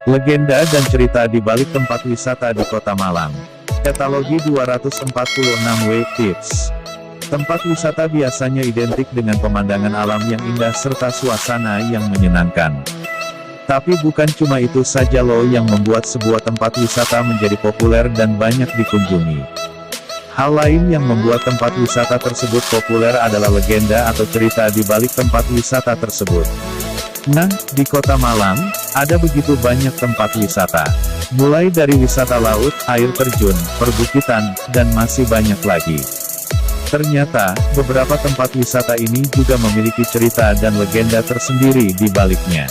Legenda dan cerita di balik tempat wisata di Kota Malang. Etalogi 246 W Tips. Tempat wisata biasanya identik dengan pemandangan alam yang indah serta suasana yang menyenangkan. Tapi bukan cuma itu saja loh yang membuat sebuah tempat wisata menjadi populer dan banyak dikunjungi. Hal lain yang membuat tempat wisata tersebut populer adalah legenda atau cerita di balik tempat wisata tersebut. Nah, di Kota Malang, ada begitu banyak tempat wisata. Mulai dari wisata laut, air terjun, perbukitan, dan masih banyak lagi. Ternyata, beberapa tempat wisata ini juga memiliki cerita dan legenda tersendiri di baliknya.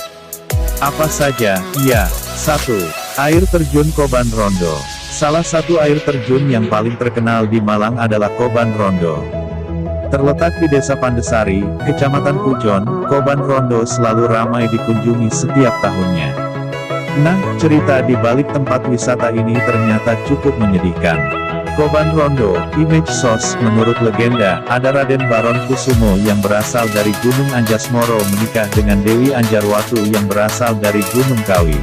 Apa saja? Ya, 1. Air terjun Koban Rondo. Salah satu air terjun yang paling terkenal di Malang adalah Koban Rondo. Terletak di Desa Pandesari, Kecamatan Pujon, Koban Rondo selalu ramai dikunjungi setiap tahunnya. Nah, cerita di balik tempat wisata ini ternyata cukup menyedihkan. Koban Rondo, image source, menurut legenda, ada Raden Baron Kusumo yang berasal dari Gunung Anjasmoro menikah dengan Dewi Anjarwatu yang berasal dari Gunung Kawi.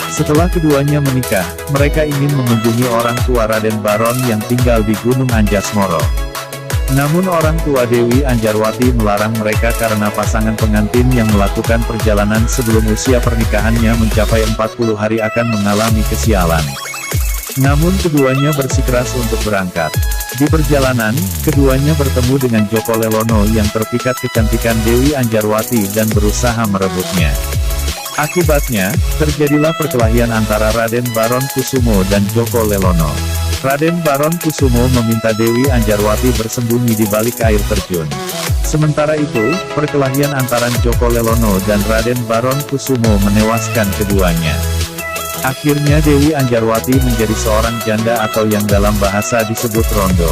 Setelah keduanya menikah, mereka ingin mengunjungi orang tua Raden Baron yang tinggal di Gunung Anjasmoro. Namun orang tua Dewi Anjarwati melarang mereka karena pasangan pengantin yang melakukan perjalanan sebelum usia pernikahannya mencapai 40 hari akan mengalami kesialan. Namun keduanya bersikeras untuk berangkat. Di perjalanan, keduanya bertemu dengan Joko Lelono yang terpikat kecantikan Dewi Anjarwati dan berusaha merebutnya. Akibatnya, terjadilah perkelahian antara Raden Baron Kusumo dan Joko Lelono. Raden Baron Kusumo meminta Dewi Anjarwati bersembunyi di balik air terjun. Sementara itu, perkelahian antara Joko Lelono dan Raden Baron Kusumo menewaskan keduanya. Akhirnya Dewi Anjarwati menjadi seorang janda atau yang dalam bahasa disebut rondo.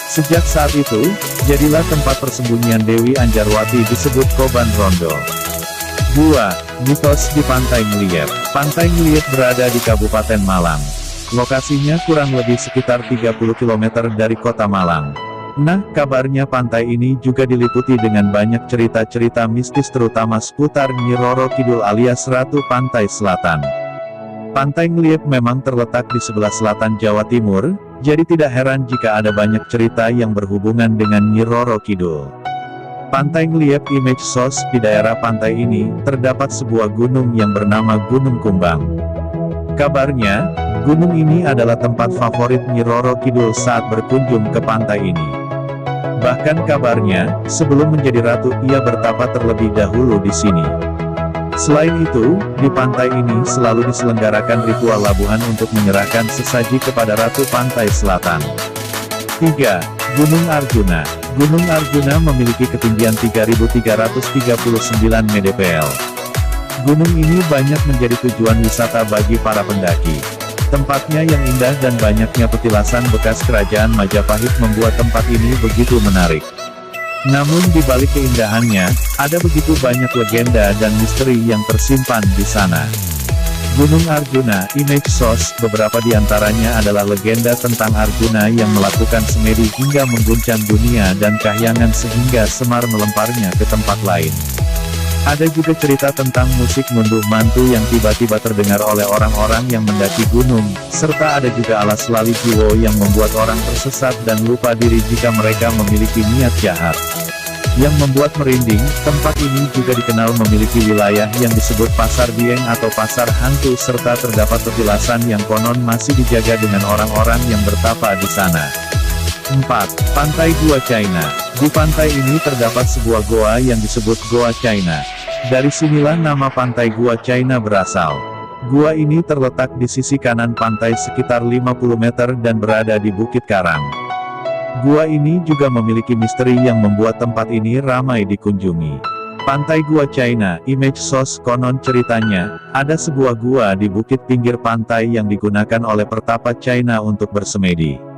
Sejak saat itu, jadilah tempat persembunyian Dewi Anjarwati disebut Koban Rondo. 2. Mitos di Pantai Ngeliep. Pantai Ngeliep berada di Kabupaten Malang. Lokasinya kurang lebih sekitar 30 km dari Kota Malang. Nah, kabarnya pantai ini juga diliputi dengan banyak cerita-cerita mistis terutama seputar Nyi Roro Kidul alias Ratu Pantai Selatan. Pantai Ngeliep memang terletak di sebelah selatan Jawa Timur, jadi tidak heran jika ada banyak cerita yang berhubungan dengan Nyi Roro Kidul. Pantai Ngeliep image source, di daerah pantai ini, terdapat sebuah gunung yang bernama Gunung Kumbang. Kabarnya, gunung ini adalah tempat favorit Nyi Roro Kidul saat berkunjung ke pantai ini. Bahkan kabarnya, sebelum menjadi ratu, ia bertapa terlebih dahulu di sini. Selain itu, di pantai ini selalu diselenggarakan ritual labuhan untuk menyerahkan sesaji kepada Ratu Pantai Selatan. 3. Gunung Arjuna. Gunung Arjuna memiliki ketinggian 3.339 mdpl. Gunung ini banyak menjadi tujuan wisata bagi para pendaki. Tempatnya yang indah dan banyaknya petilasan bekas kerajaan Majapahit membuat tempat ini begitu menarik. Namun di balik keindahannya, ada begitu banyak legenda dan misteri yang tersimpan di sana. Gunung Arjuna, image source, beberapa di antaranya adalah legenda tentang Arjuna yang melakukan semedi hingga mengguncang dunia dan kahyangan sehingga Semar melemparnya ke tempat lain. Ada juga cerita tentang musik ngunduh mantu yang tiba-tiba terdengar oleh orang-orang yang mendaki gunung, serta ada juga alas lali jiwo yang membuat orang tersesat dan lupa diri jika mereka memiliki niat jahat. Yang membuat merinding, tempat ini juga dikenal memiliki wilayah yang disebut Pasar Dieng atau Pasar Hantu serta terdapat petilasan yang konon masih dijaga dengan orang-orang yang bertapa di sana. 4. Pantai Gua China. Di pantai ini terdapat sebuah goa yang disebut Goa China. Dari sinilah nama pantai Gua China berasal. Gua ini terletak di sisi kanan pantai sekitar 50 meter dan berada di Bukit Karang. Gua ini juga memiliki misteri yang membuat tempat ini ramai dikunjungi. Pantai Gua China, image source, konon ceritanya, ada sebuah gua di bukit pinggir pantai yang digunakan oleh pertapa China untuk bersemedi.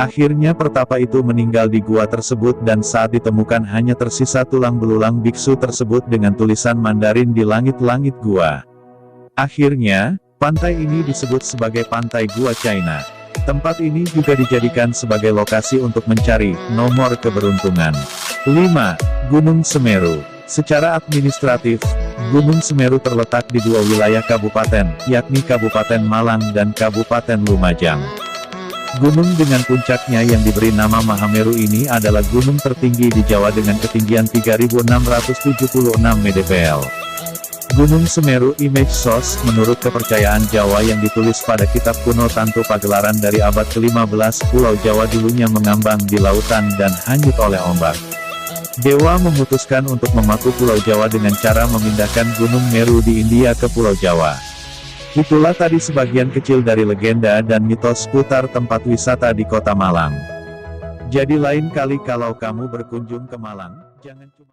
Akhirnya pertapa itu meninggal di gua tersebut dan saat ditemukan hanya tersisa tulang belulang biksu tersebut dengan tulisan Mandarin di langit-langit gua. Akhirnya, pantai ini disebut sebagai Pantai Gua China. Tempat ini juga dijadikan sebagai lokasi untuk mencari nomor keberuntungan. 5. Gunung Semeru. Secara administratif, Gunung Semeru terletak di dua wilayah kabupaten, yakni Kabupaten Malang dan Kabupaten Lumajang. Gunung dengan puncaknya yang diberi nama Mahameru ini adalah gunung tertinggi di Jawa dengan ketinggian 3.676 mdpl. Gunung Semeru Image Source menurut kepercayaan Jawa yang ditulis pada kitab kuno Tantu Pagelaran dari abad ke-15, Pulau Jawa dulunya mengambang di lautan dan hanyut oleh ombak. Dewa memutuskan untuk memaku Pulau Jawa dengan cara memindahkan Gunung Meru di India ke Pulau Jawa. Itulah tadi sebagian kecil dari legenda dan mitos seputar tempat wisata di Kota Malang. Jadi lain kali kalau kamu berkunjung ke Malang, jangan cuma